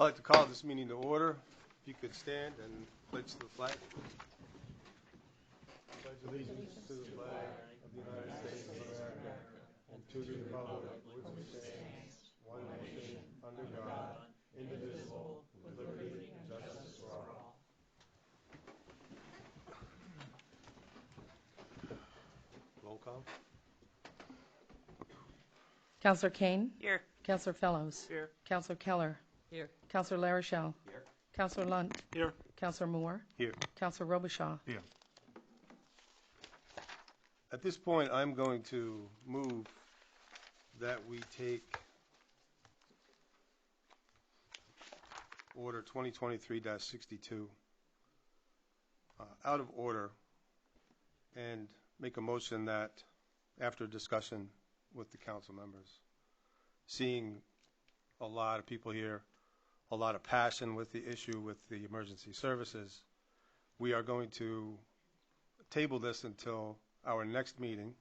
I'd like to call this meeting to order. If you could stand and pledge to the flag. Pledge allegiance to the flag of the United States of America and to the republic which stands one nation under God, indivisible, with liberty and justice for all. Roll call. Councillor Kane? Here. Councillor Fellows? Here. Councillor Keller? Here. Councillor Larichelle? Here. Councillor Lunt? Here. Councillor Moore? Here. Councillor Robichaud? Here. At this point, I'm going to move that we take Order 2023-62 out of order and make a motion that, after discussion with the council members, seeing a lot of people here, a lot of passion with the issue with the emergency services, we are going to table this until our next meeting.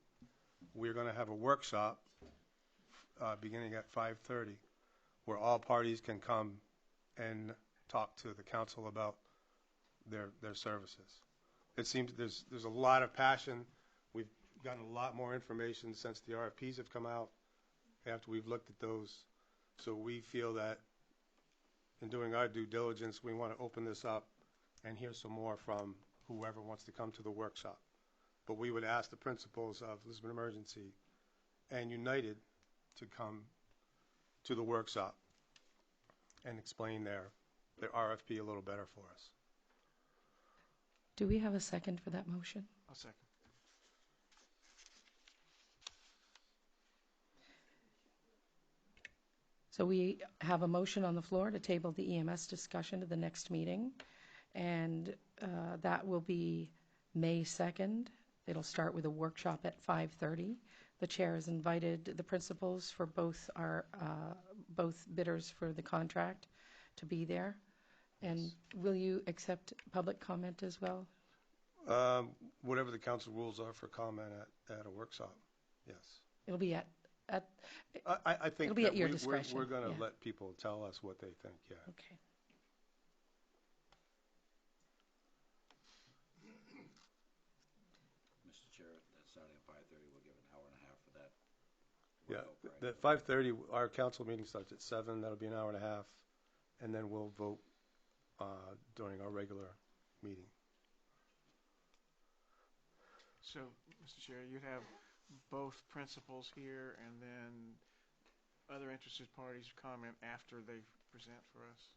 We're going to have a workshop beginning at 5:30 where all parties can come and talk to the council about their services. It seems there's a lot of passion. We've gotten a lot more information since the RFPs have come out, after we've looked at those. So we feel that in doing our due diligence, we want to open this up and hear some more from whoever wants to come to the workshop. But we would ask the principals of Lisbon Emergency and United to come to the workshop and explain their RFP a little better for us. Do we have a second for that motion? I'll second. So we have a motion on the floor to table the EMS discussion to the next meeting, and that will be May 2nd. It'll start with a workshop at 5:30. The chair has invited the principals for both bidders for the contract to be there. And will you accept public comment as well? Whatever the council rules are for comment at a workshop, yes. It'll be at I think it'll be at your discretion. We're going to Yeah. let people tell us what they think, yeah. Okay. Mr. Chair, that's starting at 5:30. We'll give an hour and a half for that. Yeah, Vote, right? at 5:30, our council meeting starts at 7. That'll be an hour and a half, and then we'll vote during our regular meeting. So, Mr. Chair, you'd have both principals here and then other interested parties comment after they present for us?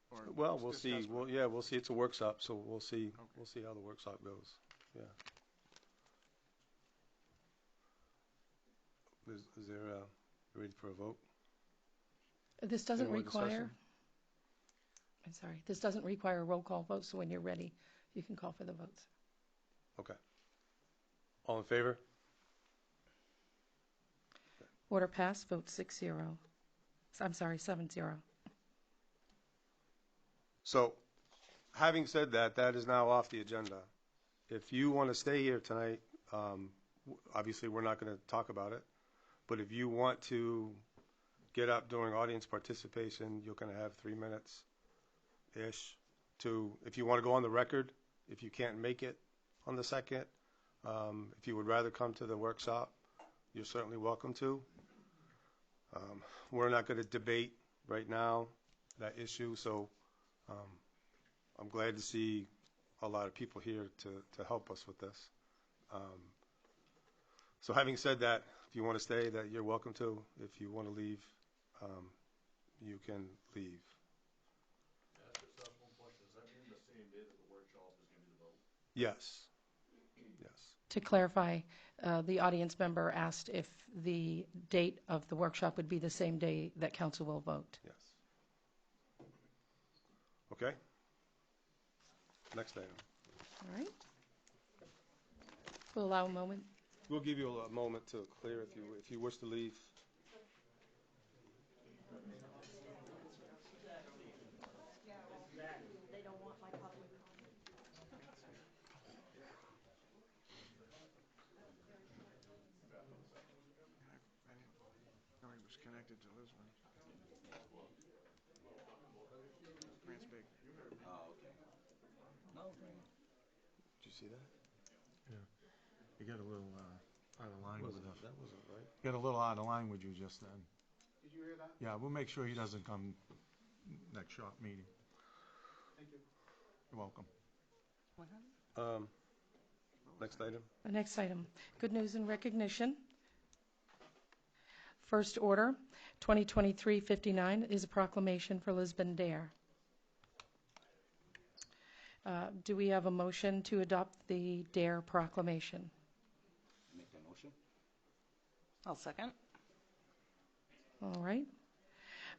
Or Well, we'll see. discuss with- We'll see. It's a workshop, so we'll see. Okay. We'll see how the workshop goes. Yeah. Is there ready for a vote? This doesn't Any more require, discussion? I'm sorry, this doesn't require a roll call vote, so when you're ready, you can call for the votes. Okay. All in favor? Order passed, vote 6-0. I'm sorry, 7-0. So, having said that, that is now off the agenda. If you want to stay here tonight, obviously we're not going to talk about it, but if you want to get up during audience participation, you're going to have 3 minutes-ish to, if you want to go on the record, if you can't make it on the 2nd, if you would rather come to the workshop, you're certainly welcome to. We're not going to debate right now that issue, so I'm glad to see a lot of people here to help us with this. So having said that, if you want to stay, that you're welcome to. If you want to leave, you can leave. Just one question. Does that mean the same day that the workshop is going to be the vote? Yes. Yes. To clarify, the audience member asked if the date of the workshop would be the same day that council will vote. Yes. Okay. Next item. All right. We'll allow a moment. We'll give you a moment to clear if you wish to leave. They don't want my public comment. I didn't know he was connected to Lisbon. print's big. Oh, okay. No, man. Did you see that? You got a little out of line with us. That wasn't right. Got a little out of line with you just then. Did you hear that? Yeah, we'll make sure he doesn't come next shop meeting. Thank you. You're welcome. Next item. The next item, good news and recognition. First order, 2023-59 is a proclamation for Lisbon Dare. Do we have a motion to adopt the Dare proclamation? Make that motion? I'll second. All right.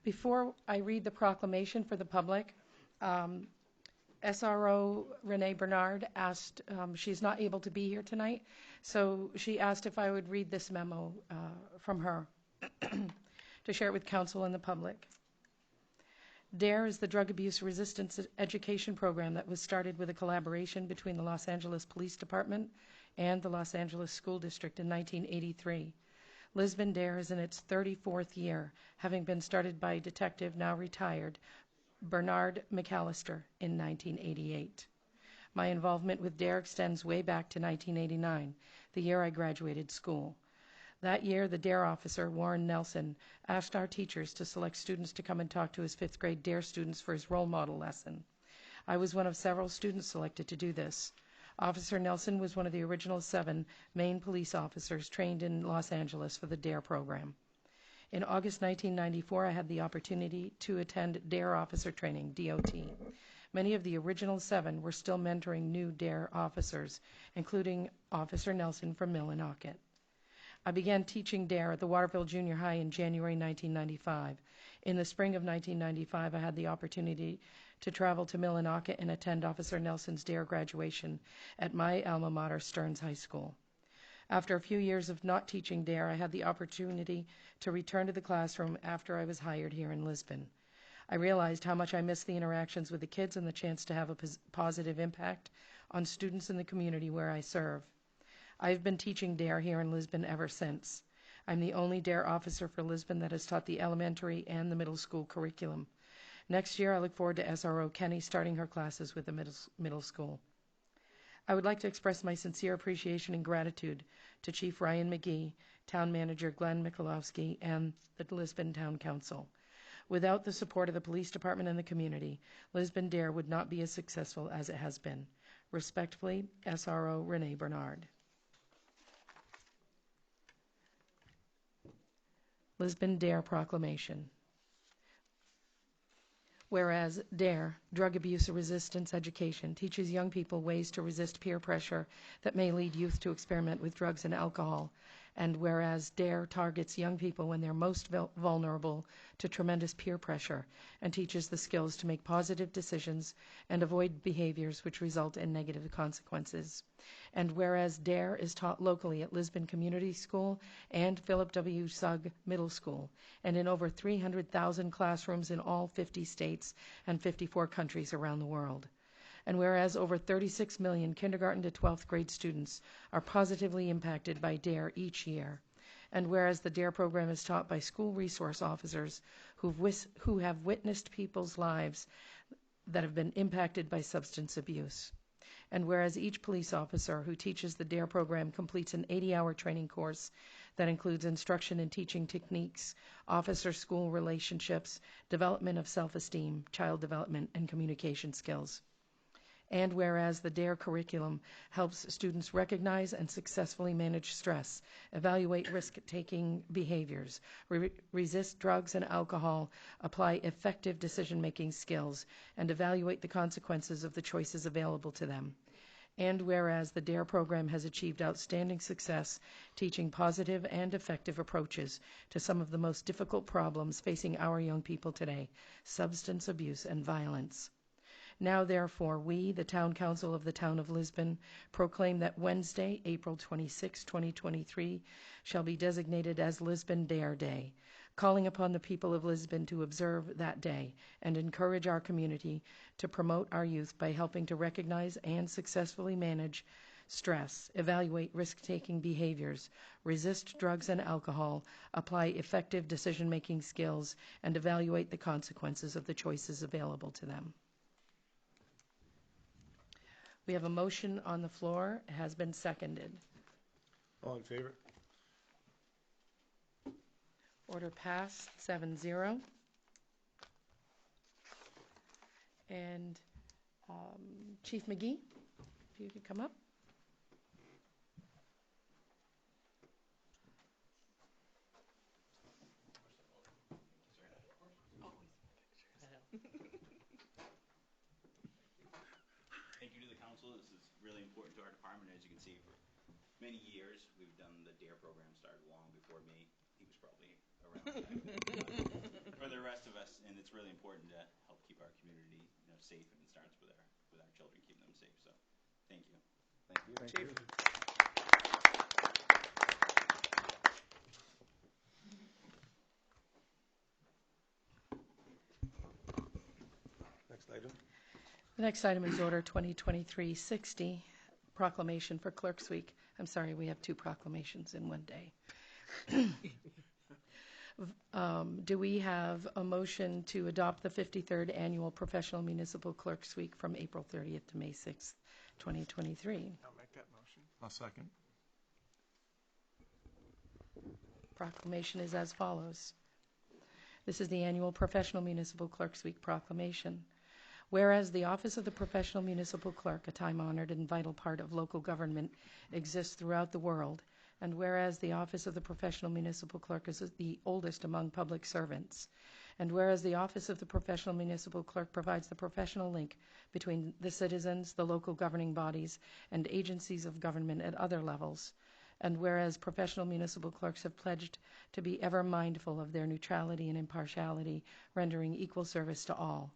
Before I read the proclamation for the public, SRO Renee Bernard asked, she's not able to be here tonight, so she asked if I would read this memo from her to share it with council and the public. DARE is the Drug Abuse Resistance Education Program that was started with a collaboration between the Los Angeles Police Department and the Los Angeles School District in 1983. Lisbon Dare is in its 34th year, having been started by detective, now retired, Bernard McAllister in 1988. My involvement with DARE extends way back to 1989, the year I graduated school. That year, the DARE officer, Warren Nelson, asked our teachers to select students to come and talk to his 5th grade DARE students for his role model lesson. I was one of several students selected to do this. Officer Nelson was one of the original 7 Maine police officers trained in Los Angeles for the DARE program. In August 1994, I had the opportunity to attend DARE officer training, DOT. Many of the original 7 were still mentoring new DARE officers, including Officer Nelson from Millinocket. I began teaching DARE at the Waterville Junior High in January 1995. In the spring of 1995, I had the opportunity to travel to Millinocket and attend Officer Nelson's DARE graduation at my alma mater, Stearns High School. After a few years of not teaching DARE, I had the opportunity to return to the classroom after I was hired here in Lisbon. I realized how much I missed the interactions with the kids and the chance to have a positive impact on students in the community where I serve. I've been teaching DARE here in Lisbon ever since. I'm the only DARE officer for Lisbon that has taught the elementary and the middle school curriculum. Next year, I look forward to SRO Kenny starting her classes with the middle school. I would like to express my sincere appreciation and gratitude to Chief Ryan McGee, Town Manager Glenn Michalowski, and the Lisbon Town Council. Without the support of the police department and the community, Lisbon DARE would not be as successful as it has been. Respectfully, SRO Renee Bernard. Lisbon DARE Proclamation. Whereas DARE, Drug Abuse Resistance Education, teaches young people ways to resist peer pressure that may lead youth to experiment with drugs and alcohol. And whereas DARE targets young people when they're most vulnerable to tremendous peer pressure and teaches the skills to make positive decisions and avoid behaviors which result in negative consequences. And whereas DARE is taught locally at Lisbon Community School and Philip W. Sugg Middle School, and in over 300,000 classrooms in all 50 states and 54 countries around the world. And whereas over 36 million kindergarten to 12th grade students are positively impacted by DARE each year. And whereas the DARE program is taught by school resource officers who have witnessed people's lives that have been impacted by substance abuse. And whereas each police officer who teaches the DARE program completes an 80-hour training course that includes instruction in teaching techniques, officer-school relationships, development of self-esteem, child development, and communication skills. And whereas the DARE curriculum helps students recognize and successfully manage stress, evaluate risk-taking behaviors, resist drugs and alcohol, apply effective decision-making skills, and evaluate the consequences of the choices available to them. And whereas the DARE program has achieved outstanding success teaching positive and effective approaches to some of the most difficult problems facing our young people today, substance abuse and violence. Now, therefore, we, the Town Council of the Town of Lisbon, proclaim that Wednesday, April 26, 2023, shall be designated as Lisbon DARE Day, calling upon the people of Lisbon to observe that day and encourage our community to promote our youth by helping to recognize and successfully manage stress, evaluate risk-taking behaviors, resist drugs and alcohol, apply effective decision-making skills, and evaluate the consequences of the choices available to them. We have a motion on the floor. It has been seconded. All in favor? Order passed, 7-0. And Chief McGee, if you could come up. Thank you to the council. This is really important to our department. As you can see, for many years, we've done the DARE program, started long before me. He was probably around back then. For the rest of us, and it's really important to help keep our community, safe, and it starts with our children, keeping them safe. So, thank you. Thank you, Chief. Next item. The next item is Order 2023-60, Proclamation for Clerks Week. I'm sorry, we have two proclamations in one day. Do we have a motion to adopt the 53rd Annual Professional Municipal Clerks Week from April 30th to May 6th, 2023? I'll make that motion. I'll second. Proclamation is as follows. This is the Annual Professional Municipal Clerks Week proclamation. Whereas the Office of the Professional Municipal Clerk, a time-honored and vital part of local government, exists throughout the world, and whereas the Office of the Professional Municipal Clerk is the oldest among public servants, and whereas the Office of the Professional Municipal Clerk provides the professional link between the citizens, the local governing bodies, and agencies of government at other levels, and whereas professional municipal clerks have pledged to be ever mindful of their neutrality and impartiality, rendering equal service to all,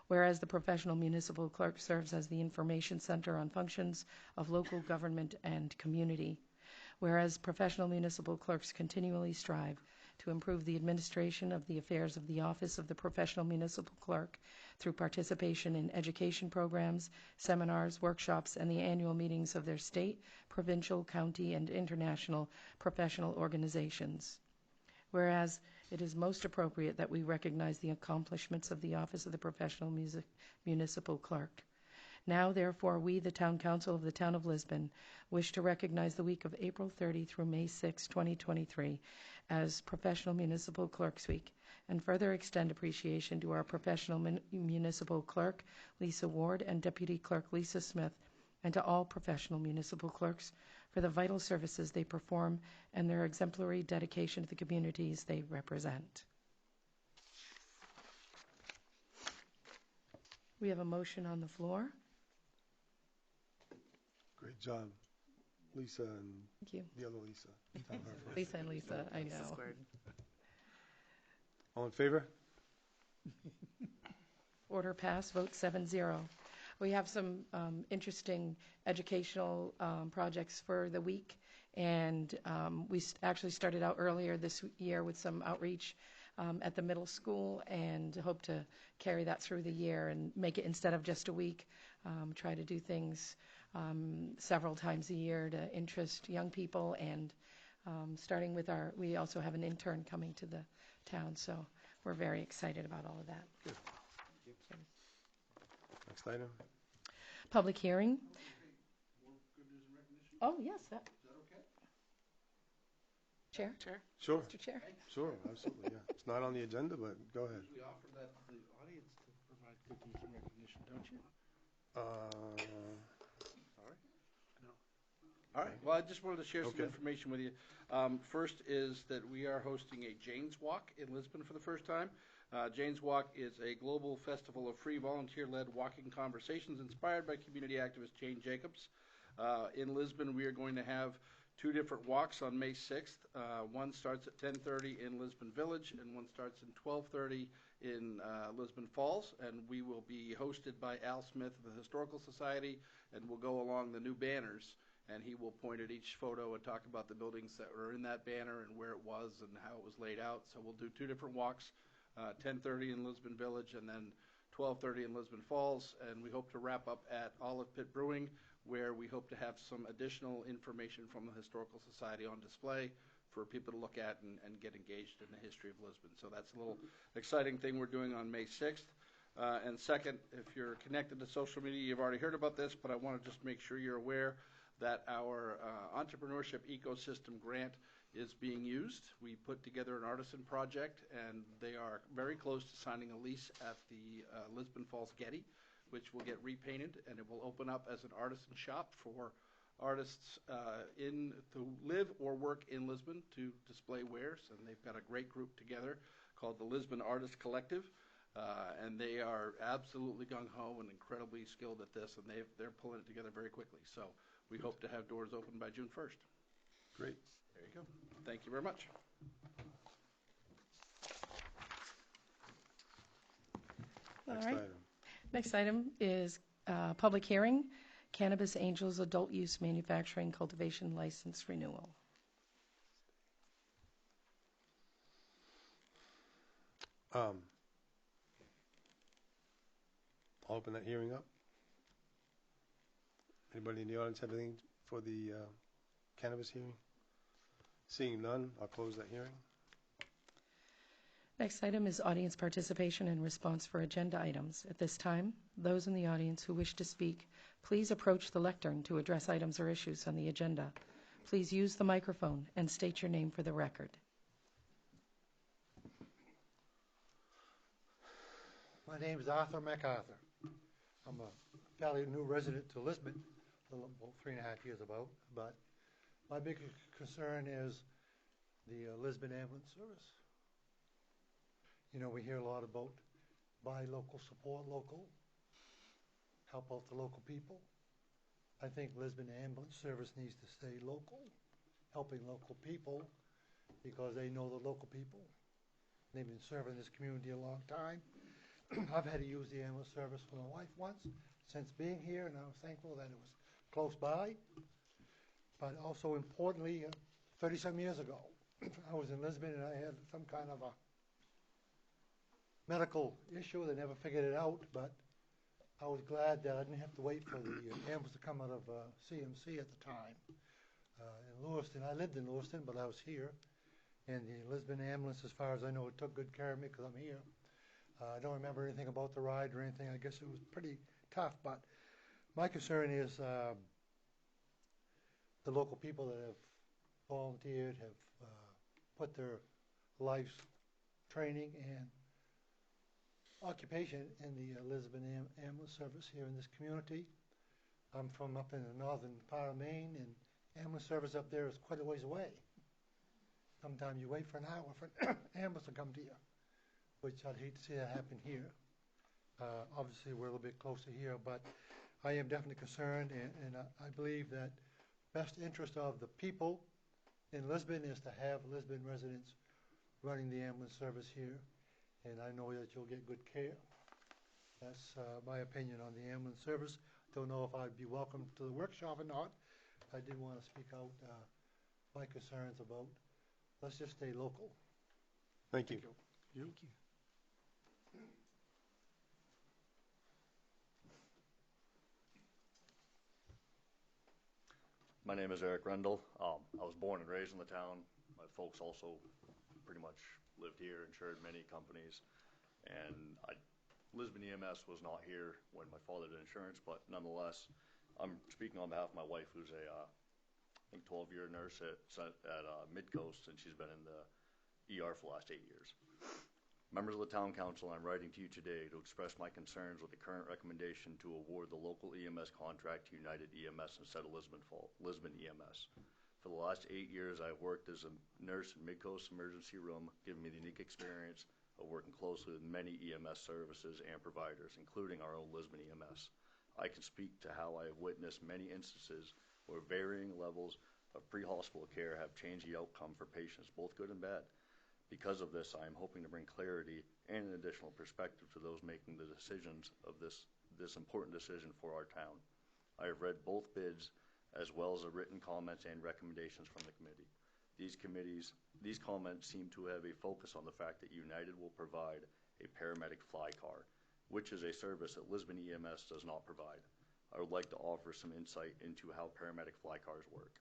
whereas the professional municipal clerk serves as the information center on functions of local government and community, whereas professional municipal clerks continually strive to improve the administration of the affairs of the Office of the Professional Municipal Clerk through participation in education programs, seminars, workshops, and the annual meetings of their state, provincial, county, and international professional organizations. Whereas it is most appropriate that we recognize the accomplishments of the Office of the Professional Municipal Clerk. Now, therefore, we, the Town Council of the Town of Lisbon, wish to recognize the week of April 30 through May 6, 2023, as Professional Municipal Clerks Week, and further extend appreciation to our Professional Municipal Clerk, Lisa Ward, and Deputy Clerk, Lisa Smith, and to all professional municipal clerks for the vital services they perform and their exemplary dedication to the communities they represent. We have a motion on the floor. Great job, Lisa and Thank you. the other Lisa. Tell her first. Lisa and Lisa, I know. All in favor? Order passed, vote 7-0. We have some interesting educational projects for the week, and we actually started out earlier this year with some outreach at the middle school, and hope to carry that through the year and make it, instead of just a week, try to do things several times a year to interest young people, and starting with we also have an intern coming to the town, so we're very excited about all of that. Good. Next item. Public hearing. More good news and recognition? Oh, yes. Is that okay? Chair? Sure, Mr. Chair? sure, absolutely, yeah. It's not on the agenda, but go ahead. We offer that to the audience to provide good news and recognition, don't you? Sorry? No. All right, well, I just wanted to share some Okay. information with you. First is that we are hosting a Jane's Walk in Lisbon for the first time. Jane's Walk is a global festival of free volunteer-led walking conversations inspired by community activist Jane Jacobs. In Lisbon, we are going to have two different walks on May 6th. One starts at 10:30 in Lisbon Village, and one starts at 12:30 in Lisbon Falls. And we will be hosted by Al Smith of the Historical Society, and we'll go along the new banners, and he will point at each photo and talk about the buildings that were in that banner and where it was and how it was laid out. So we'll do two different walks, 10:30 in Lisbon Village and then 12:30 in Lisbon Falls. And we hope to wrap up at Olive Pit Brewing, where we hope to have some additional information from the Historical Society on display for people to look at and get engaged in the history of Lisbon. So that's a little exciting thing we're doing on May 6th. And second, if you're connected to social media, you've already heard about this, but I want to just make sure you're aware that our entrepreneurship ecosystem grant is being used. We put together an artisan project, and they are very close to signing a lease at the Lisbon Falls Getty, which will get repainted, and it will open up as an artisan shop for artists to live or work in Lisbon to display wares. And they've got a great group together called the Lisbon Artist Collective, and they are absolutely gung-ho and incredibly skilled at this, and they're pulling it together very quickly. So we hope to have doors open by June 1st. Great. There you go. Thank you very much. All Next right. item. Next item is public hearing, Cannabis Angels Adult Use Manufacturing Cultivation License Renewal. I'll open that hearing up. Anybody in the audience have anything for the cannabis hearing? Seeing none, I'll close that hearing. Next item is audience participation and response for agenda items. At this time, those in the audience who wish to speak, please approach the lectern to address items or issues on the agenda. Please use the microphone and state your name for the record. My name is Arthur MacArthur. I'm a fairly new resident to Lisbon, about 3.5 years about, but my big concern is the Lisbon ambulance service. You know, we hear a lot about buy local, support local, help out the local people. I think Lisbon ambulance service needs to stay local, helping local people, because they know the local people. They've been serving this community a long time. I've had to use the ambulance service for my wife once since being here, and I was thankful that it was close by. But also importantly, 30-some years ago, I was in Lisbon and I had some kind of a medical issue. They never figured it out, but I was glad that I didn't have to wait for the ambulance to come out of CMC at the time. In Lewiston, I lived in Lewiston, but I was here. And the Lisbon ambulance, as far as I know, it took good care of me because I'm here. I don't remember anything about the ride or anything. I guess it was pretty tough, but my concern is the local people that have volunteered, have put their life's training and occupation in the Lisbon ambulance service here in this community. I'm from up in the northern part of Maine, and ambulance service up there is quite a ways away. Sometimes you wait for an hour for an ambulance to come to you, which I'd hate to see that happen here. Obviously, we're a little bit closer here, but I am definitely concerned, and I believe that best interest of the people in Lisbon is to have Lisbon residents running the ambulance service here, and I know that you'll get good care. That's my opinion on the ambulance service. Don't know if I'd be welcome to the workshop or not. I did want to speak out my concerns about, let's just stay local. Thank you. Thank you. My name is Eric Rendell. I was born and raised in the town. My folks also pretty much lived here, insured many companies. And Lisbon EMS was not here when my father did insurance, but nonetheless, I'm speaking on behalf of my wife, who's a, I think, 12-year nurse at Midcoast, and she's been in the ER for the last 8 years. Members of the Town Council, I'm writing to you today to express my concerns with the current recommendation to award the local EMS contract to United EMS instead of Lisbon EMS. For the last 8 years, I've worked as a nurse in Midcoast Emergency Room, giving me the unique experience of working closely with many EMS services and providers, including our own Lisbon EMS. I can speak to how I have witnessed many instances where varying levels of pre-hospital care have changed the outcome for patients, both good and bad. Because of this, I am hoping to bring clarity and an additional perspective to those making the decisions of this important decision for our town. I have read both bids as well as the written comments and recommendations from the committee. These comments seem to have a focus on the fact that United will provide a paramedic fly car, which is a service that Lisbon EMS does not provide. I would like to offer some insight into how paramedic fly cars work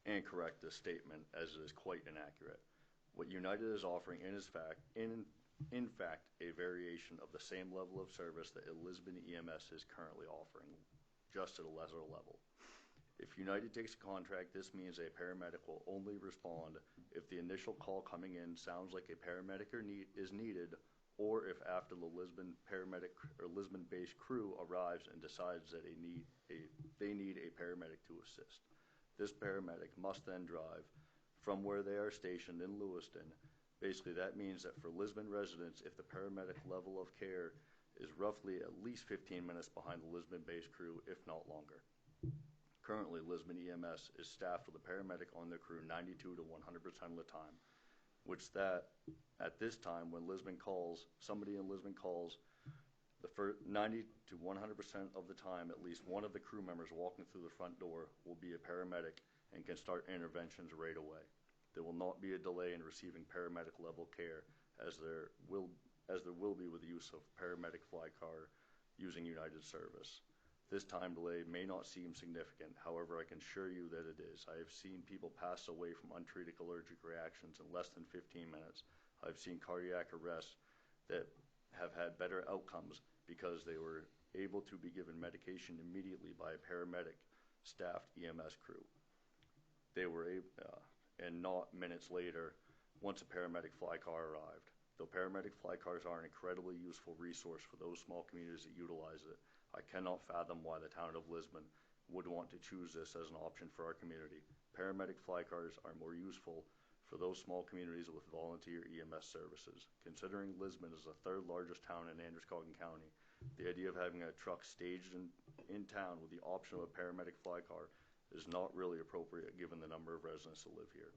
and correct this statement as it is quite inaccurate. What United is offering in in fact, a variation of the same level of service that Lisbon EMS is currently offering, just at a lesser level. If United takes a contract, this means a paramedic will only respond if the initial call coming in sounds like a paramedic is needed, or if after the Lisbon paramedic or Lisbon-based crew arrives and decides that they need a paramedic to assist. This paramedic must then drive from where they are stationed in Lewiston. Basically, that means that for Lisbon residents, if the paramedic level of care is roughly at least 15 minutes behind the Lisbon-based crew, if not longer. Currently, Lisbon EMS is staffed with a paramedic on their crew 92 to 100% of the time, which that, at this time, when somebody in Lisbon calls, the first 90 to 100% of the time, at least one of the crew members walking through the front door will be a paramedic and can start interventions right away. There will not be a delay in receiving paramedic level care, as there will be with the use of paramedic fly car using United service. This time delay may not seem significant, however, I can assure you that it is. I have seen people pass away from untreated allergic reactions in less than 15 minutes. I've seen cardiac arrests that have had better outcomes because they were able to be given medication immediately by a paramedic staffed EMS crew. They were and not minutes later once a paramedic fly car arrived. Though paramedic fly cars are an incredibly useful resource for those small communities that utilize it, I cannot fathom why the town of Lisbon would want to choose this as an option for our community. Paramedic fly cars are more useful for those small communities with volunteer EMS services. Considering Lisbon is the third largest town in Androscoggin County, the idea of having a truck staged in town with the option of a paramedic fly car is not really appropriate given the number of residents that live here.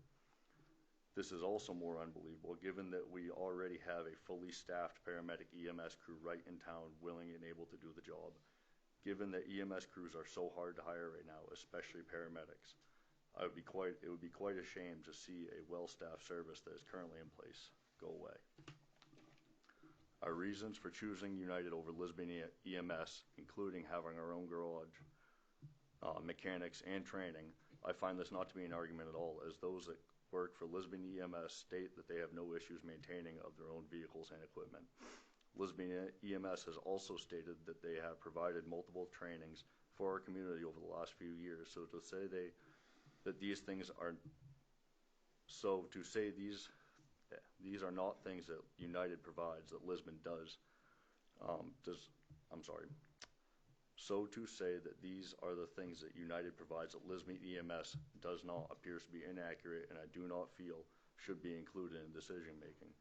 This is also more unbelievable given that we already have a fully staffed paramedic EMS crew right in town willing and able to do the job. Given that EMS crews are so hard to hire right now, especially paramedics, it would be quite a shame to see a well-staffed service that is currently in place go away. Our reasons for choosing United over Lisbon EMS, including having our own garage, mechanics, and training, I find this not to be an argument at all, as those that work for Lisbon EMS state that they have no issues maintaining of their own vehicles and equipment. Lisbon EMS has also stated that they have provided multiple trainings for our community over the last few years. So to say these are not things that United provides that Lisbon does. So to say that these are the things that United provides that Lisbon EMS does not appears to be inaccurate, and I do not feel should be included in decision making.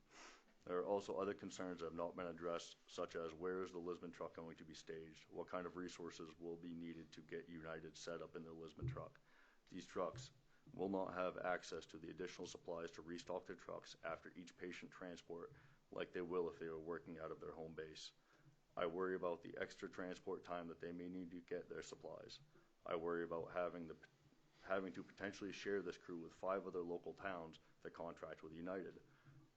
There are also other concerns that have not been addressed, such as where is the Lisbon truck going to be staged? What kind of resources will be needed to get United set up in the Lisbon truck? These trucks will not have access to the additional supplies to restock their trucks after each patient transport like they will if they were working out of their home base. I worry about the extra transport time that they may need to get their supplies. I worry about having to potentially share this crew with 5 other local towns that contract with United,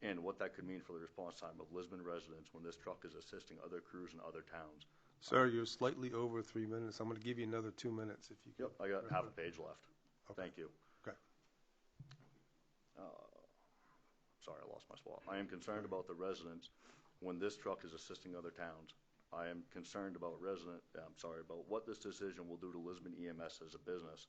and what that could mean for the response time of Lisbon residents when this truck is assisting other crews in other towns. Sir, you're slightly over 3 minutes. I'm going to give you another 2 minutes if you can. Yep, I got half a page left. Okay. Thank you. Okay. Sorry, I lost my spot. I am concerned about the residents when this truck is assisting other towns. I am concerned about what this decision will do to Lisbon EMS as a business,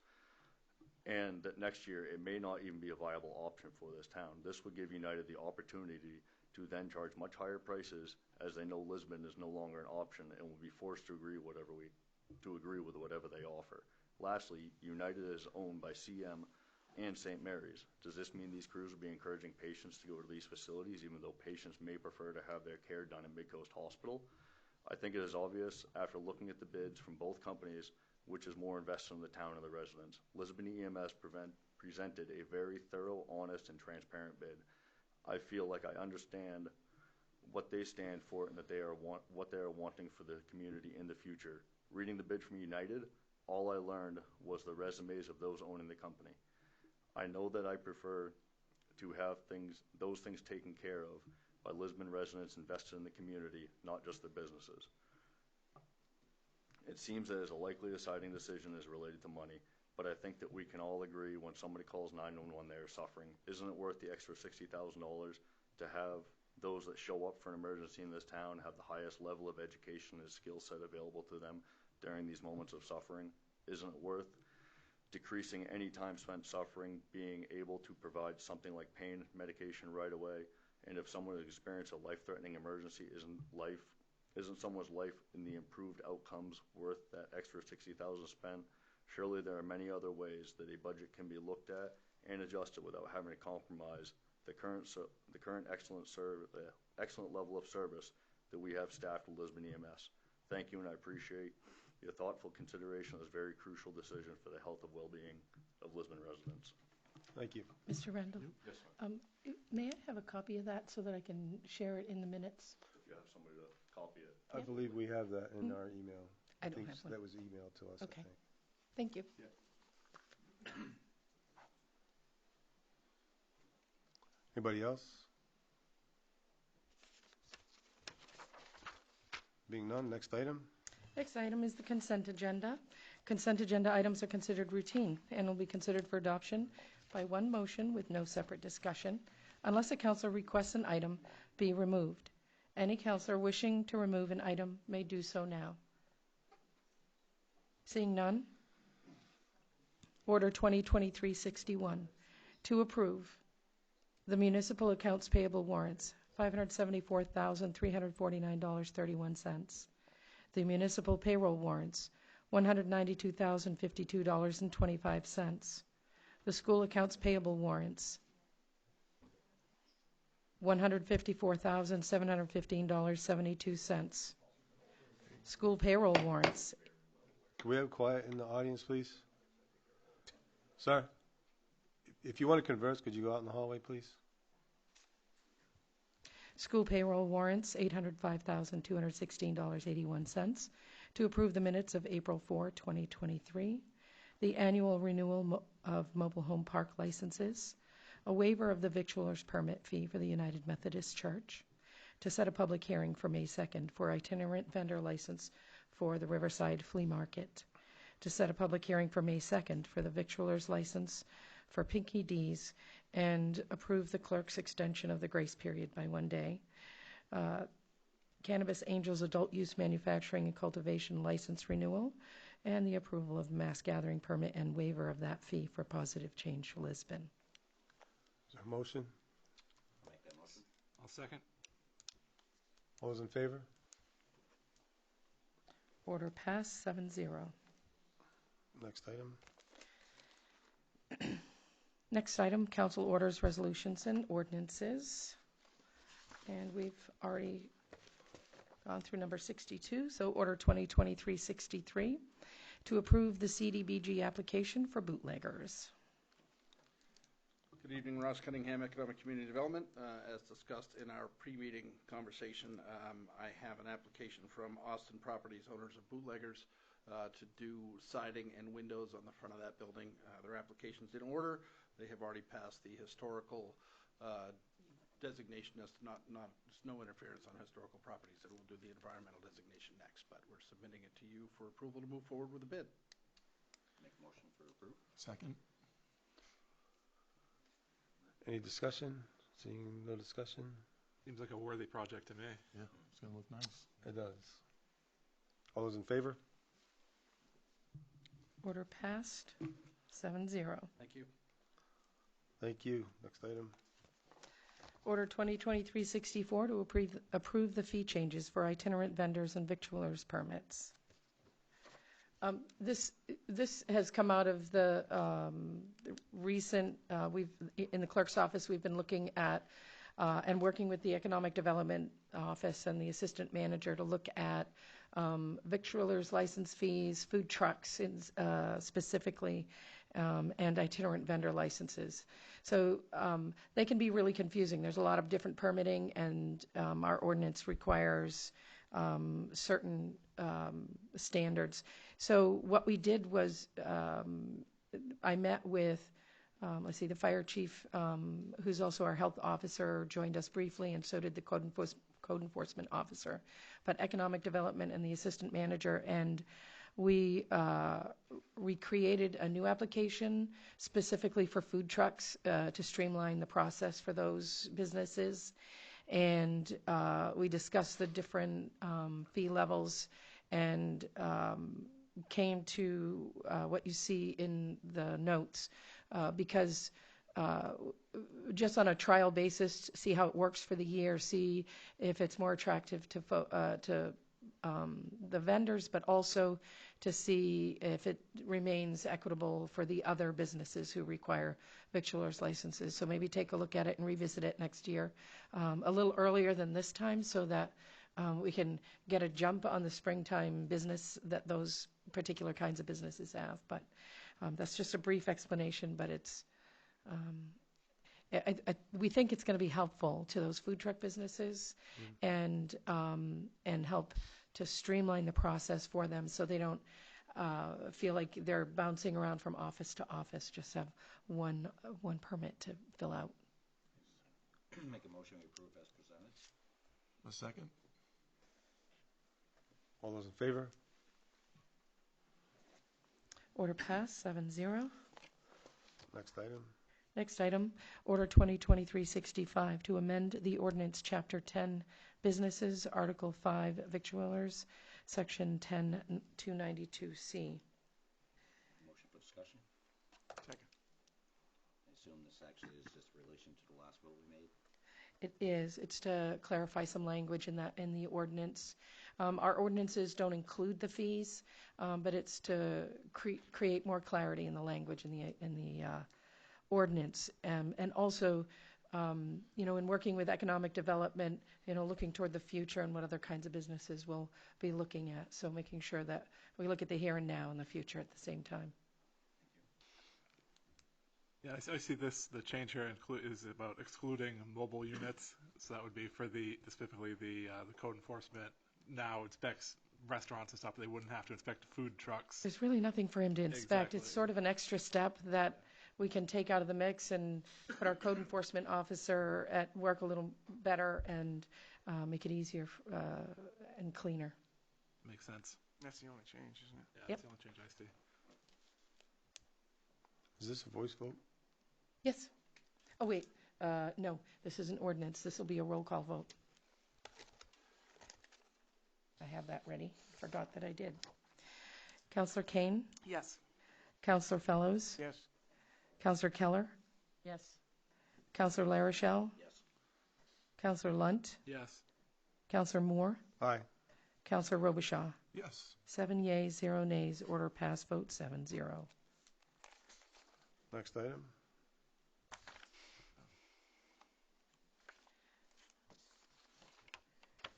and that next year it may not even be a viable option for this town. This would give United the opportunity to then charge much higher prices, as they know Lisbon is no longer an option and will be forced to agree with whatever they offer. Lastly, United is owned by CM and St. Mary's. Does this mean these crews will be encouraging patients to go to these facilities, even though patients may prefer to have their care done in Midcoast Hospital? I think it is obvious after looking at the bids from both companies which is more invested in the town and the residents. Lisbon EMS presented a very thorough, honest, and transparent bid. I feel like I understand what they stand for and that what they are wanting for the community in the future. Reading the bid from United, all I learned was the resumes of those owning the company. I know that I prefer to have those things taken care of by Lisbon residents invested in the community, not just their businesses. It seems that as a likely deciding decision is related to money, but I think that we can all agree when somebody calls 911 they are suffering. Isn't it worth the extra $60,000 to have those that show up for an emergency in this town have the highest level of education and skill set available to them during these moments of suffering? Isn't it worth decreasing any time spent suffering, being able to provide something like pain medication right away? And if someone has experienced a life-threatening emergency, isn't someone's life in the improved outcomes worth that extra $60,000 spent? Surely there are many other ways that a budget can be looked at and adjusted without having to compromise the current excellent level of service that we have staffed with Lisbon EMS. Thank you, and I appreciate your thoughtful consideration of this very crucial decision for the health and well-being of Lisbon residents. Thank you. Mr. Randall? Yes, sir. May I have a copy of that so that I can share it in the minutes? If you have somebody to copy it. I believe we have that in our email. I don't think have one. that was emailed to us, Okay. I think. Thank you. Anybody else? Being none, next item. Next item is the consent agenda. Consent agenda items are considered routine and will be considered for adoption by one motion with no separate discussion, unless a councillor requests an item be removed. Any councillor wishing to remove an item may do so now. Seeing none. Order 2023-61, to approve the municipal accounts payable warrants, $574,349.31. The municipal payroll warrants, $192,052.25. The school accounts payable warrants, $154,715.72. School payroll warrants. Can we have quiet in the audience, please? Sir, if you want to converse, could you go out in the hallway, please? School payroll warrants, $805,216.81, to approve the minutes of April 4, 2023, the annual renewal of mobile home park licenses, a waiver of the victualler's permit fee for the United Methodist Church, to set a public hearing for May 2nd for itinerant vendor license for the Riverside Flea Market, to set a public hearing for May 2nd for the victualler's license for Pinky D's, and approve the clerk's extension of the grace period by 1 day. Cannabis Angels adult use manufacturing and cultivation license renewal, and the approval of mass gathering permit and waiver of that fee for Positive Change Lisbon. Is there a motion? Make that motion. I'll second. All those in favor? Order passed 7-0. Next item. Next item, council orders, resolutions, and ordinances. And we've already gone through number 62, so order 2023-63, to approve the CDBG application for bootleggers. Good evening, Ross Cunningham, Economic Community Development. As discussed in our pre-meeting conversation, I have an application from Austin Properties, owners of Bootleggers, to do siding and windows on the front of that building. Their application's in order. They have already passed the historical designation as to no interference on historical properties, and we'll do the environmental designation next, but we're submitting it to you for approval to move forward with the bid. Make a motion for approve. Second. Any discussion? Seeing no discussion? Seems like a worthy project to me. Yeah, it's going to look nice. It does. All those in favor? Order passed 7-0. Thank you. Thank you. Next item. Order 2023-64, to approve the fee changes for itinerant vendors and victualers permits. This has come out of the recent, in the clerk's office, we've been looking at and working with the Economic Development Office and the assistant manager to look at victualers license fees, food trucks specifically, and itinerant vendor licenses. So they can be really confusing. There's a lot of different permitting, and our ordinance requires certain standards. So what we did was I met with, the fire chief, who's also our health officer, joined us briefly, and so did the code enforcement officer, but economic development and the assistant manager, and we created a new application specifically for food trucks to streamline the process for those businesses. and we discussed the different fee levels and came to what you see in the notes, because just on a trial basis, see how it works for the year, see if it's more attractive to the vendors, but also to see if it remains equitable for the other businesses who require victualers licenses. So maybe take a look at it and revisit it next year, a little earlier than this time, so that we can get a jump on the springtime business that those particular kinds of businesses have. But that's just a brief explanation, but it's we think it's going to be helpful to those food truck businesses, and help to streamline the process for them, so they don't feel like they're bouncing around from office to office. Just have one permit to fill out. Make a motion to approve as presented. A second. All those in favor? Order passed, 7-0. Next item. Next item, Order 2023-65, to amend the ordinance Chapter 10, Businesses, Article 5, Victualers, Section 10-292C. Motion for discussion. Second. I assume this actually is just relation to the last vote we made. It is. It's to clarify some language in the ordinance. Our ordinances don't include the fees, but it's to create more clarity in the language in the ordinance, and also, in working with economic development, looking toward the future and what other kinds of businesses we'll be looking at. So making sure that we look at the here and now and the future at the same time. Yeah, I see this. The change here is about excluding mobile units. So that would be for specifically the code enforcement now inspects restaurants and stuff. They wouldn't have to inspect food trucks. There's really nothing for him to inspect. Exactly. It's sort of an extra step that we can take out of the mix and put our code enforcement officer at work a little better and make it easier and cleaner. Makes sense. That's the only change, isn't it? Yeah, Yep. that's the only change I see. Is this a voice vote? Yes. Oh, wait. No, this is an ordinance. This will be a roll call vote. I have that ready. Forgot that I did. Councillor Kane? Yes. Councillor Fellows? Yes. Councillor Keller? Yes. Councillor LaRochelle? Yes. Councillor Lunt? Yes. Councillor Moore? Aye. Councillor Robichaud? Yes. 7 yeas, 0 nays. Order pass vote 7-0. Next item.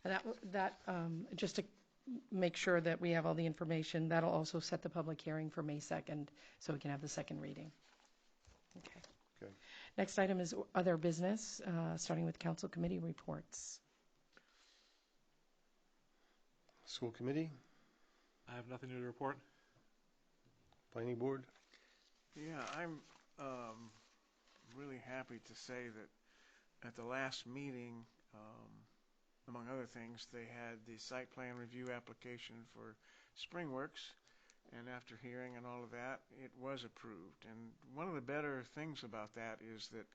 And that just to make sure that we have all the information, that'll also set the public hearing for May 2nd, so we can have the second reading. Okay. Okay. Next item is other business, starting with council committee reports. School committee, I have nothing new to report. planning board. Yeah, I'm really happy to say that at the last meeting, among other things, they had the site plan review application for Springworks, and after hearing and all of that, it was approved. And one of the better things about that is that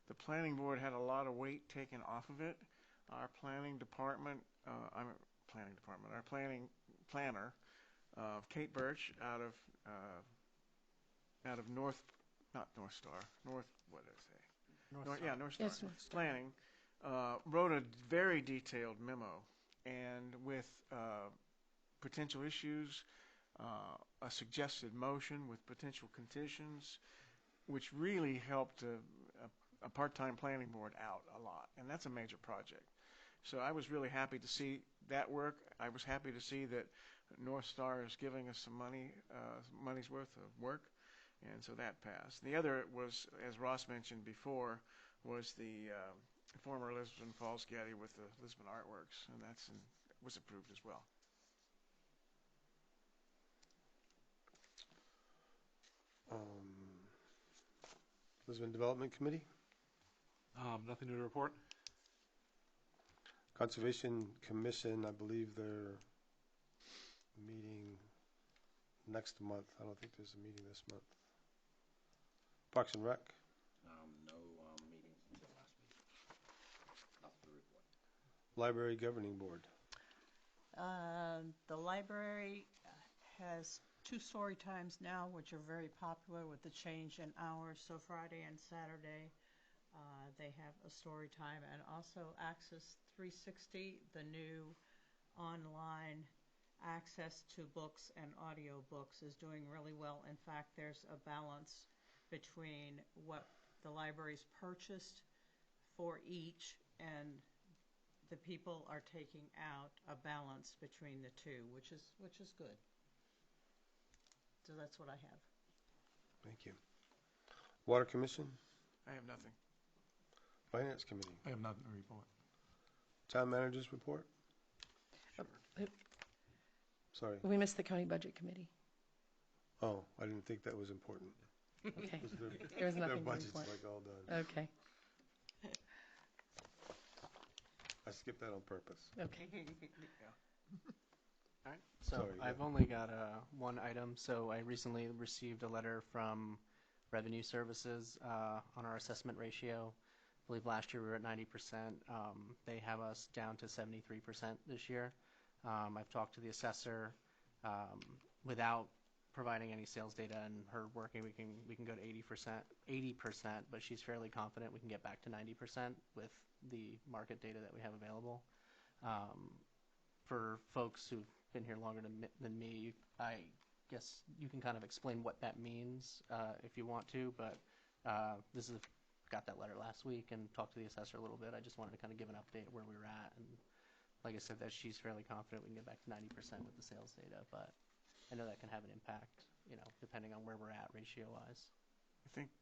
the planning board had a lot of weight taken off of it. Our planning department, our planner, Kate Birch, out of North Star Yes, North Star. Planning, wrote a very detailed memo, and with potential issues, a suggested motion with potential conditions, which really helped a part-time planning board out a lot, and that's a major project. So I was really happy to see that work. I was happy to see that North Star is giving us some money's worth of work, and so that passed. The other was, as Ross mentioned before, was the former Lisbon Falls Getty with the Lisbon Artworks, and that was approved as well. Lisbon Development Committee, Nothing new to report. Conservation Commission, I believe they're meeting next month. I don't think there's a meeting this month. Parks and Rec, No meetings until last week. Nothing to report. Library Governing Board. The library has 2 story times now, which are very popular with the change in hours. So Friday and Saturday, they have a story time, and also Access 360, the new online access to books and audio books, is doing really well. In fact, there's a balance between what the libraries purchased for each, and the people are taking out a balance between the two, which is good. So that's what I have. Thank you. Water Commission, I have nothing. Finance Committee, I have nothing to report. Town Manager's Report. Sorry. We missed the County Budget Committee. Oh, I didn't think that was important. Okay. Was There was their nothing to budget's report. like all done. Okay, I skipped that on purpose. okay. All right. So Sorry, I've yeah. only got one item. So I recently received a letter from Revenue Services on our assessment ratio. I believe last year we were at 90%. They have us down to 73% this year. I've talked to the assessor. Without providing any sales data and her working, we can go to 80%, but she's fairly confident we can get back to 90% with the market data that we have available. For folks who've been here longer than me, I guess you can kind of explain what that means if you want to, but this is got that letter last week and talked to the assessor a little bit. I just wanted to kind of give an update of where we were at, and like I said, that she's fairly confident we can get back to 90% with the sales data, but I know that can have an impact, depending on where we're at ratio-wise. I think,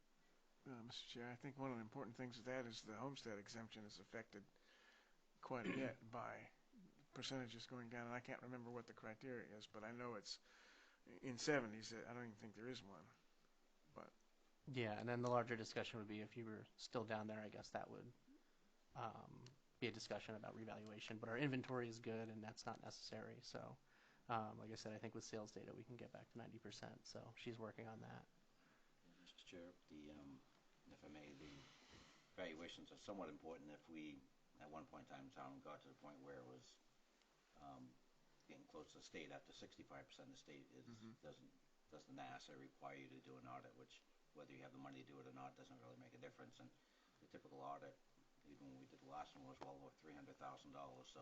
Mr. Chair, I think one of the important things of that is the homestead exemption is affected quite a bit by percentages going down, and I can't remember what the criteria is, but I know it's in 70s. I don't even think there is one. But Yeah, and then the larger discussion would be if you were still down there, I guess that would be a discussion about revaluation. But our inventory is good, and that's not necessary. So, like I said, I think with sales data we can get back to 90%. So she's working on that. Mr. Chair, if I may, the valuations are somewhat important. If we, at one point in time, town got to the point where it was getting close to the state, after 65%, the state doesn't ask or require you to do an audit, which whether you have the money to do it or not doesn't really make a difference. And the typical audit, even when we did the last one, was well over $300,000. So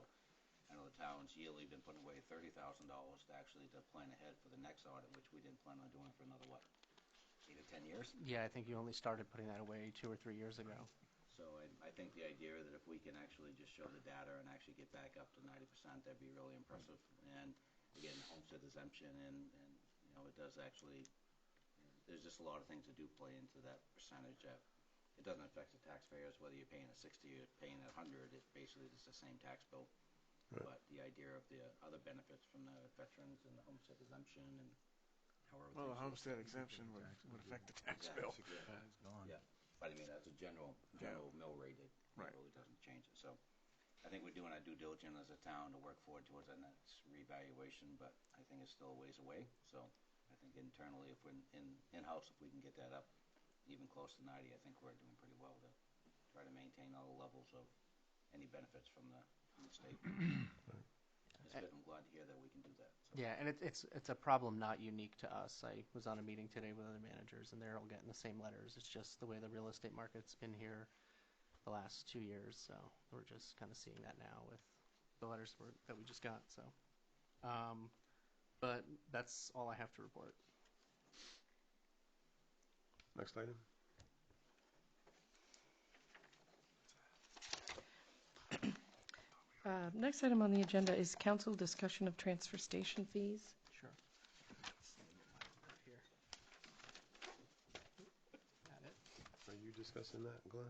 I know the town's yearly been putting away $30,000 to plan ahead for the next audit, which we didn't plan on doing for another, 8 or 10 years? Yeah, I think you only started putting that away 2 or 3 years ago. So I think the idea that if we can actually just show the data and actually get back up to 90%, that'd be really impressive. And again, homestead exemption, and it does actually, there's just a lot of things that do play into that percentage. It doesn't affect the taxpayers whether you're paying at 60 or paying at 100. It basically is the same tax bill. Right. But the idea of the other benefits from the veterans and the homestead exemption and however. Well, the homestead exemption would affect the tax bill. Yeah, but I mean that's a general mill rate. It really doesn't change it. So I think we're doing our due diligence as a town to work forward towards that next revaluation, but I think it's still a ways away. So I think internally, if we're in-house, if we can get that up even close to 90, I think we're doing pretty well to try to maintain all the levels of any benefits from the state. I'm glad to hear that we can do that. So. Yeah, and it's a problem not unique to us. I was on a meeting today with other managers, and they're all getting the same letters. It's just the way the real estate market's been here the last 2 years, so we're just kind of seeing that now with the letters that we just got. So, but that's all I have to report. Next item. Next item on the agenda is council discussion of transfer station fees. Sure. Are you discussing that, Glenn?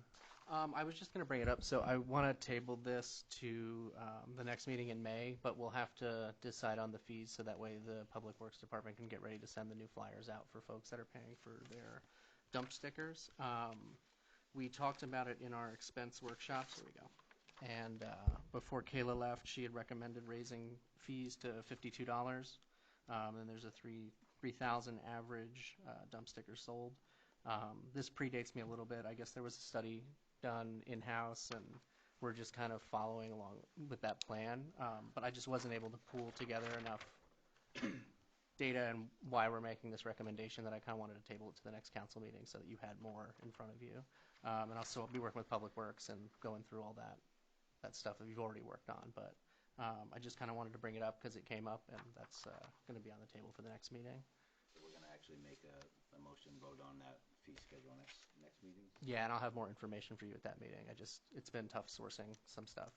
I was just going to bring it up. So I want to table this to the next meeting in May, but we'll have to decide on the fees so that way the Public Works Department can get ready to send the new flyers out for folks that are paying for their dump stickers. We talked about it in our expense workshops. Here we go. And before Kayla left, she had recommended raising fees to $52. And there's a 3,000 average dump stickers sold. This predates me a little bit. I guess there was a study done in-house, and we're just kind of following along with that plan. But I just wasn't able to pull together enough data and why we're making this recommendation that I kind of wanted to table it to the next council meeting so that you had more in front of you. And also I'll be working with Public Works and going through all that stuff that you've already worked on. But I just kind of wanted to bring it up because it came up, and that's going to be on the table for the next meeting. So we're going to actually make a motion vote on that fee schedule next meeting? Yeah, and I'll have more information for you at that meeting. It's been tough sourcing some stuff.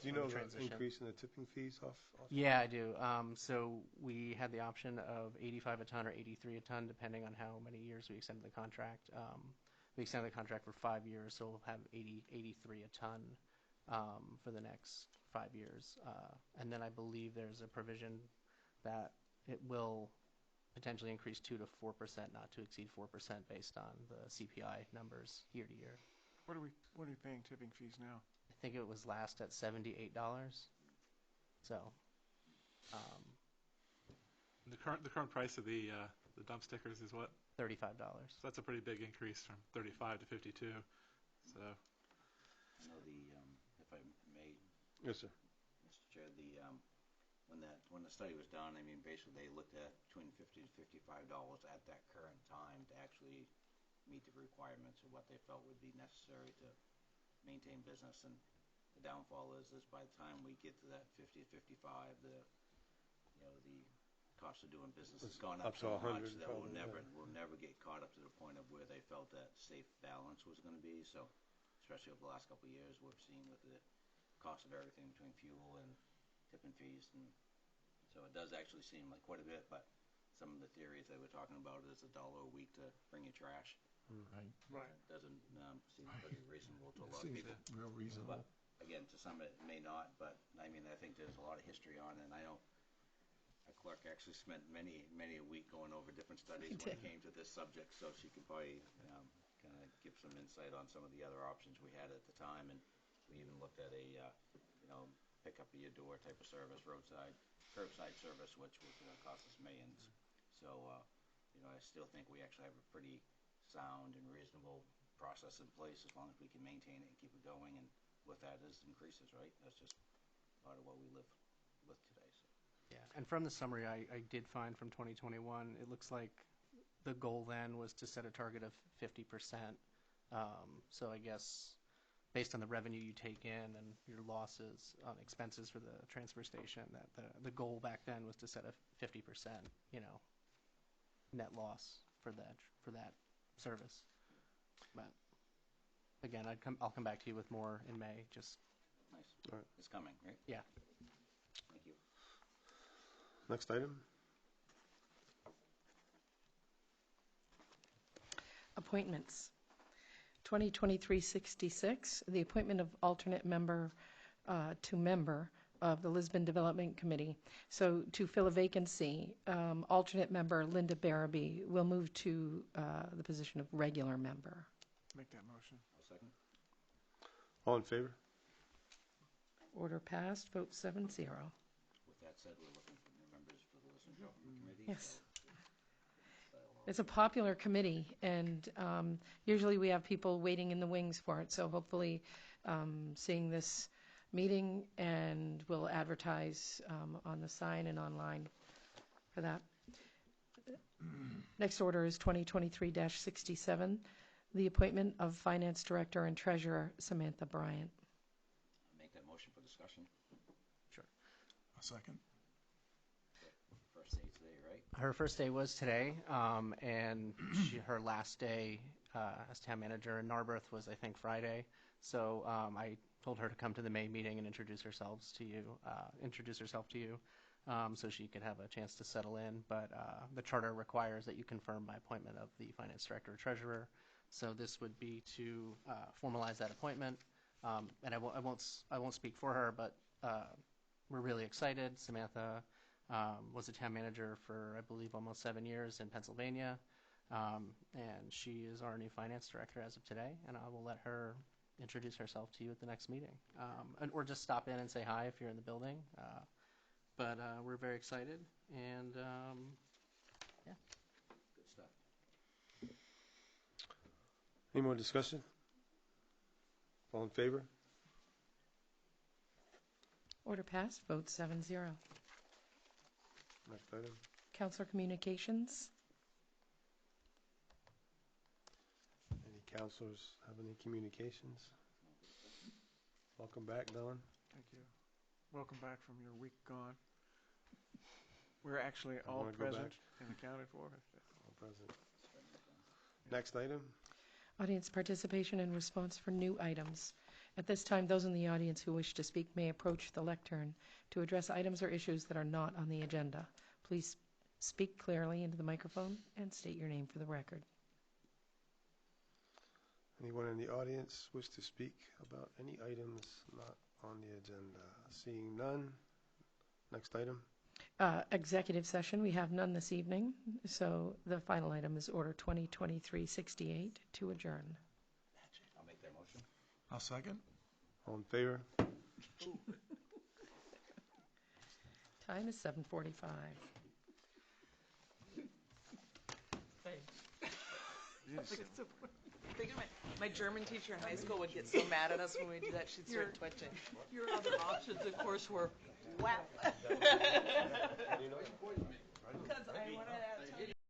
Do you know the increase in the tipping fees off? Yeah, I do. So we had the option of 85 a ton or 83 a ton, depending on how many years we extended the contract. We extended the contract for 5 years, so we'll have 83 a ton for the next 5 years. And then I believe there's a provision that it will potentially increase 2 to 4%, not to exceed 4% based on the CPI numbers year to year. What are we paying tipping fees now? I think it was last at $78. So, The current price of the dump stickers is what? $35. So that's a pretty big increase from 35 to 52. So. I know if I may. Yes, sir. Mr. Chair, when the study was done, I mean, basically they looked at between $50 to $55 at that current time to actually meet the requirements of what they felt would be necessary to maintain business. And the downfall is by the time we get to that 50 to 55, the cost of doing business has gone up so much that we'll never get caught up to the point of where they felt that safe balance was going to be. So, especially over the last couple of years, we've seen with the cost of everything between fuel and tipping fees, and so it does actually seem like quite a bit. But some of the theories they were talking about is $1 a week to bring your trash. Right. It doesn't seem pretty reasonable to a lot of people. Real reasonable. But again, to some it may not. But I mean, I think there's a lot of history on it. And I know our clerk actually spent many a week going over different studies when it came to this subject, so she could probably kind of give some insight on some of the other options we had at the time. And we even looked at a pick up at your door type of service, curbside service, which was going to cost us millions. So I still think we actually have a pretty sound and reasonable process in place as long as we can maintain it and keep it going. And with that is increases, right? That's just part of what we live with today. So. Yeah, and from the summary I did find from 2021, it looks like the goal then was to set a target of 50%. So I guess based on the revenue you take in and your losses on expenses for the transfer station, that the goal back then was to set a 50%, net loss for that service. But again, I'll come back to you with more in May. Just nice. All right. It's coming, right? Yeah. Thank you. Next item. Appointments. 2023-66, the appointment of alternate member to member of the Lisbon Development Committee. So to fill a vacancy, alternate member Linda Barabee will move to the position of regular member. Make that motion. I'll second. All in favor? Order passed, vote 7-0. With that said, we're looking for new members for the Lisbon Development Committee. Yes. It's a popular committee, and usually we have people waiting in the wings for it. So hopefully seeing this meeting, and we'll advertise on the sign and online for that. Next order is 2023-67, the appointment of Finance Director and Treasurer Samantha Bryant. I'll make that motion for discussion. Sure. A second. First day today, right? Her first day was today, and her last day as town manager in Narberth was, I think, Friday. So I told her to come to the May meeting and introduce herself to you, so she could have a chance to settle in. But the charter requires that you confirm my appointment of the finance director or treasurer. So this would be to formalize that appointment. And I won't speak for her, but we're really excited. Samantha was a town manager for, I believe, almost 7 years in Pennsylvania. And she is our new finance director as of today, and I will let her introduce herself to you at the next meeting. Or just stop in and say hi if you're in the building. But we're very excited, and yeah. Good stuff. Any more discussion? All in favor? Order passed, vote 7-0. Next item. Councilor Communications. Any counselors have any communications? Welcome back, Don. Thank you. Welcome back from your week gone. We're actually I all wanna go present back. and accounted for. All present. Next item. Audience participation and response for new items. At this time, those in the audience who wish to speak may approach the lectern to address items or issues that are not on the agenda. Please speak clearly into the microphone and state your name for the record. Anyone in the audience wish to speak about any items not on the agenda? Seeing none. Next item. Executive session, we have none this evening, so the final item is Order 2023-68 to adjourn. I'll make that motion. I'll second. All in favor? Time is 7:45. Think of it. My German teacher in high school would get so mad at us when we do that, she'd start twitching. Your other options, of course, were WAP. Because I want to